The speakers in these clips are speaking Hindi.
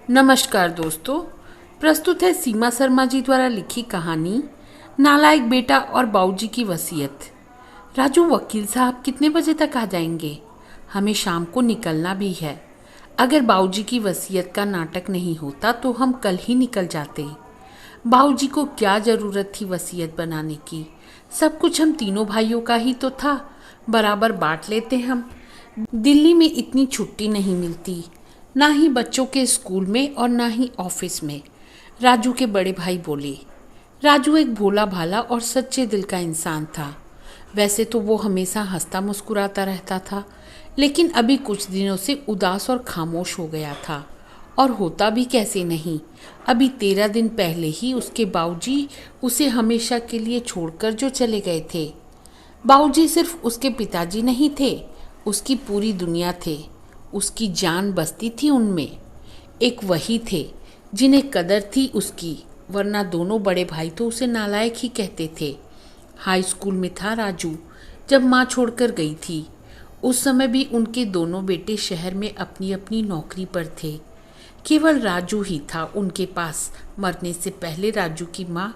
नमस्कार दोस्तों। प्रस्तुत है सीमा शर्मा जी द्वारा लिखी कहानी नालायक बेटा और बाऊजी की वसीयत। राजू, वकील साहब कितने बजे तक आ जाएंगे? हमें शाम को निकलना भी है। अगर बाऊजी की वसीयत का नाटक नहीं होता तो हम कल ही निकल जाते। बाऊजी को क्या ज़रूरत थी वसीयत बनाने की? सब कुछ हम तीनों भाइयों का ही तो था, बराबर बांट लेते हम। दिल्ली में इतनी छुट्टी नहीं मिलती, ना ही बच्चों के स्कूल में और ना ही ऑफिस में। राजू के बड़े भाई बोले। राजू एक भोला भाला और सच्चे दिल का इंसान था। वैसे तो वो हमेशा हंसता मुस्कुराता रहता था, लेकिन अभी कुछ दिनों से उदास और खामोश हो गया था। और होता भी कैसे नहीं, अभी 13 दिन पहले ही उसके बाऊजी उसे हमेशा के लिए छोड़कर जो चले गए थे। बाऊजी सिर्फ उसके पिताजी नहीं थे, उसकी पूरी दुनिया थे। उसकी जान बसती थी उनमें। एक वही थे जिन्हें कदर थी उसकी, वरना दोनों बड़े भाई तो उसे नालायक ही कहते थे। हाई स्कूल में था राजू जब माँ छोड़कर गई थी। उस समय भी उनके दोनों बेटे शहर में अपनी अपनी नौकरी पर थे। केवल राजू ही था उनके पास। मरने से पहले राजू की माँ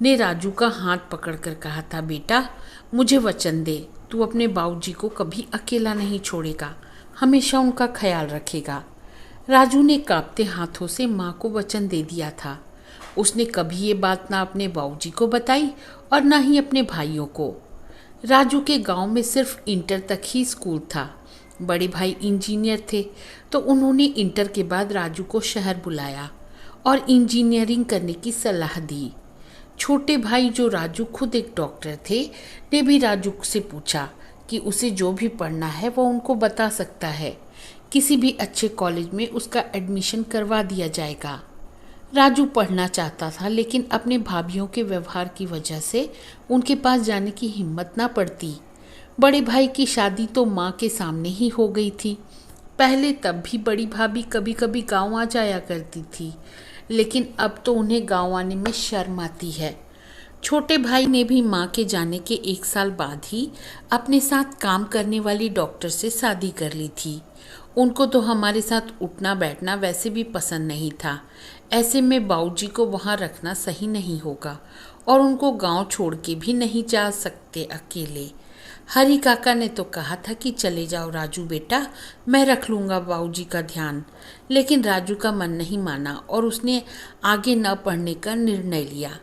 ने राजू का हाथ पकड़कर कहा था, बेटा मुझे वचन दे, तू अपने बाबूजी को कभी अकेला नहीं छोड़ेगा, हमेशा उनका ख्याल रखेगा। राजू ने कांपते हाथों से माँ को वचन दे दिया था। उसने कभी ये बात ना अपने बाबूजी को बताई और ना ही अपने भाइयों को। राजू के गांव में सिर्फ इंटर तक ही स्कूल था। बड़े भाई इंजीनियर थे, तो उन्होंने इंटर के बाद राजू को शहर बुलाया और इंजीनियरिंग करने की सलाह दी। छोटे भाई, जो राजू खुद एक डॉक्टर थे, ने भी राजू से पूछा कि उसे जो भी पढ़ना है वो उनको बता सकता है। किसी भी अच्छे कॉलेज में उसका एडमिशन करवा दिया जाएगा। राजू पढ़ना चाहता था, लेकिन अपने भाभीियों के व्यवहार की वजह से उनके पास जाने की हिम्मत ना पड़ती। बड़े भाई की शादी तो माँ के सामने ही हो गई थी। पहले तब भी बड़ी भाभी कभी कभी गांव आ जाया करती थी, लेकिन अब तो उन्हें गांव आने में शर्म आती है। छोटे भाई ने भी माँ के जाने के 1 साल बाद ही अपने साथ काम करने वाली डॉक्टर से शादी कर ली थी। उनको तो हमारे साथ उठना बैठना वैसे भी पसंद नहीं था। ऐसे में बाऊजी को वहाँ रखना सही नहीं होगा और उनको गांव छोड़ के भी नहीं जा सकते अकेले। हरी काका ने तो कहा था कि चले जाओ राजू बेटा, मैं रख लूँगा बाऊजी का ध्यान। लेकिन राजू का मन नहीं माना और उसने आगे न पढ़ने का निर्णय लिया।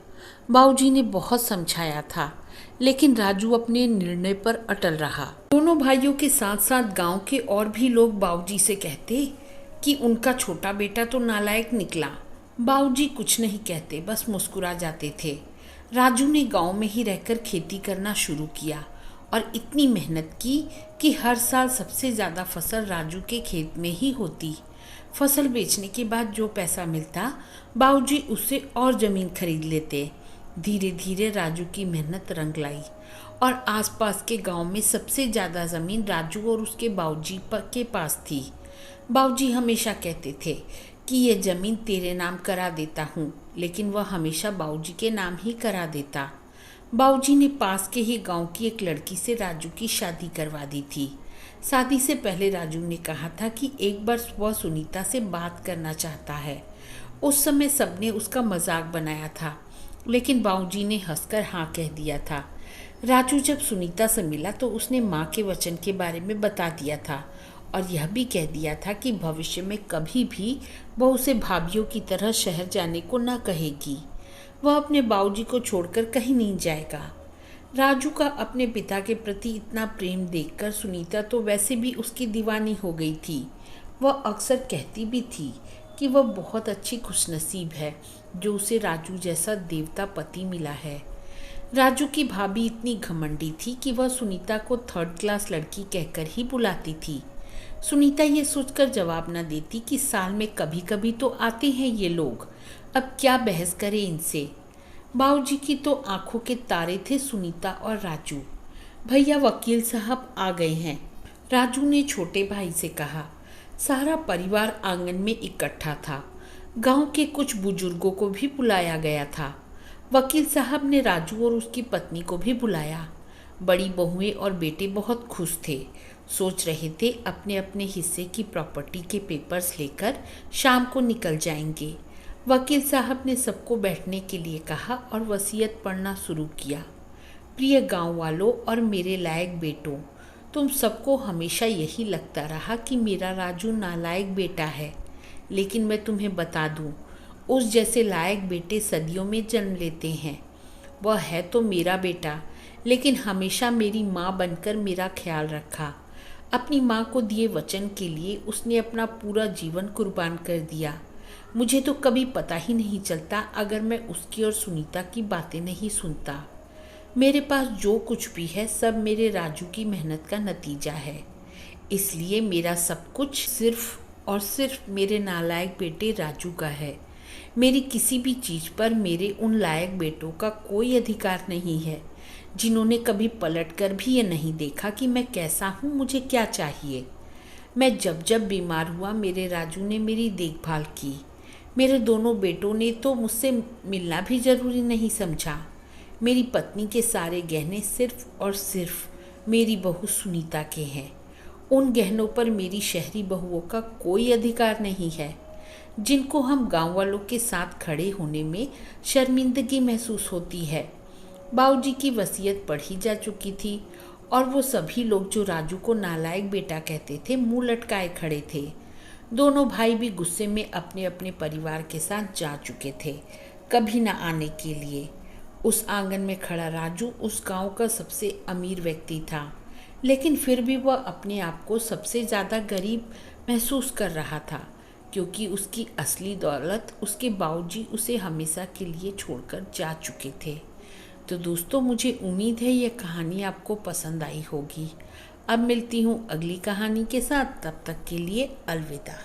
बाऊजी ने बहुत समझाया था, लेकिन राजू अपने निर्णय पर अटल रहा। दोनों भाइयों के साथ साथ गांव के और भी लोग बाऊजी से कहते कि उनका छोटा बेटा तो नालायक निकला। बाऊजी कुछ नहीं कहते, बस मुस्कुरा जाते थे। राजू ने गांव में ही रहकर खेती करना शुरू किया और इतनी मेहनत की कि हर साल सबसे ज़्यादा फसल राजू के खेत में ही होती। फसल बेचने के बाद जो पैसा मिलता, बाऊजी उससे और ज़मीन खरीद लेते। धीरे धीरे राजू की मेहनत रंग लाई और आसपास के गांव में सबसे ज़्यादा ज़मीन राजू और उसके बाऊजी के पास थी। बाऊजी हमेशा कहते थे कि ये ज़मीन तेरे नाम करा देता हूँ, लेकिन वह हमेशा बाऊजी के नाम ही करा देता। बाऊजी ने पास के ही गांव की एक लड़की से राजू की शादी करवा दी थी। शादी से पहले राजू ने कहा था कि एक बार वह सुनीता से बात करना चाहता है। उस समय सबने उसका मजाक बनाया था, लेकिन बाऊजी ने हंसकर हाँ कह दिया था। राजू जब सुनीता से मिला तो उसने माँ के वचन के बारे में बता दिया था और यह भी कह दिया था कि भविष्य में कभी भी वह उसे भाभीियों की तरह शहर जाने को न कहेगी। वह अपने बाऊजी को छोड़कर कहीं नहीं जाएगा। राजू का अपने पिता के प्रति इतना प्रेम देखकर सुनीता तो वैसे भी उसकी दीवानी हो गई थी। वह अक्सर कहती भी थी कि वह बहुत अच्छी खुशनसीब है जो उसे राजू जैसा देवता पति मिला है। राजू की भाभी इतनी घमंडी थी कि वह सुनीता को 3rd क्लास लड़की कहकर ही बुलाती थी। सुनीता ये सोचकर जवाब न देती कि साल में कभी कभी तो आते हैं ये लोग, अब क्या बहस करे इनसे। बाऊजी की तो आंखों के तारे थे सुनीता और राजू। भैया वकील साहब आ गए हैं, राजू ने छोटे भाई से कहा। सारा परिवार आंगन में इकट्ठा था। गांव के कुछ बुजुर्गों को भी बुलाया गया था। वकील साहब ने राजू और उसकी पत्नी को भी बुलाया। बड़ी बहुएं और बेटे बहुत खुश थे। सोच रहे थे अपने अपने हिस्से की प्रॉपर्टी के पेपर्स लेकर शाम को निकल जाएंगे। वकील साहब ने सबको बैठने के लिए कहा और वसीयत पढ़ना शुरू किया। प्रिय गांव वालों और मेरे लायक बेटों, तुम सबको हमेशा यही लगता रहा कि मेरा राजू नालायक बेटा है, लेकिन मैं तुम्हें बता दूं, उस जैसे लायक बेटे सदियों में जन्म लेते हैं। वह है तो मेरा बेटा, लेकिन हमेशा मेरी माँ बनकर मेरा ख्याल रखा। अपनी माँ को दिए वचन के लिए उसने अपना पूरा जीवन कुर्बान कर दिया। मुझे तो कभी पता ही नहीं चलता अगर मैं उसकी और सुनीता की बातें नहीं सुनता। मेरे पास जो कुछ भी है सब मेरे राजू की मेहनत का नतीजा है, इसलिए मेरा सब कुछ सिर्फ और सिर्फ मेरे नालायक बेटे राजू का है। मेरी किसी भी चीज़ पर मेरे उन लायक बेटों का कोई अधिकार नहीं है, जिन्होंने कभी पलटकर भी ये नहीं देखा कि मैं कैसा हूँ, मुझे क्या चाहिए। मैं जब जब बीमार हुआ मेरे राजू ने मेरी देखभाल की। मेरे दोनों बेटों ने तो मुझसे मिलना भी ज़रूरी नहीं समझा। मेरी पत्नी के सारे गहने सिर्फ और सिर्फ मेरी बहू सुनीता के हैं। उन गहनों पर मेरी शहरी बहुओं का कोई अधिकार नहीं है, जिनको हम गांव वालों के साथ खड़े होने में शर्मिंदगी महसूस होती है। बाबूजी की वसीयत पढ़ी जा चुकी थी और वो सभी लोग जो राजू को नालायक बेटा कहते थे मुंह लटकाए खड़े थे। दोनों भाई भी गुस्से में अपने अपने परिवार के साथ जा चुके थे, कभी न आने के लिए। उस आंगन में खड़ा राजू उस गांव का सबसे अमीर व्यक्ति था, लेकिन फिर भी वह अपने आप को सबसे ज़्यादा गरीब महसूस कर रहा था, क्योंकि उसकी असली दौलत उसके बाबूजी उसे हमेशा के लिए छोड़कर जा चुके थे। तो दोस्तों, मुझे उम्मीद है यह कहानी आपको पसंद आई होगी। अब मिलती हूँ अगली कहानी के साथ, तब तक के लिए अलविदा।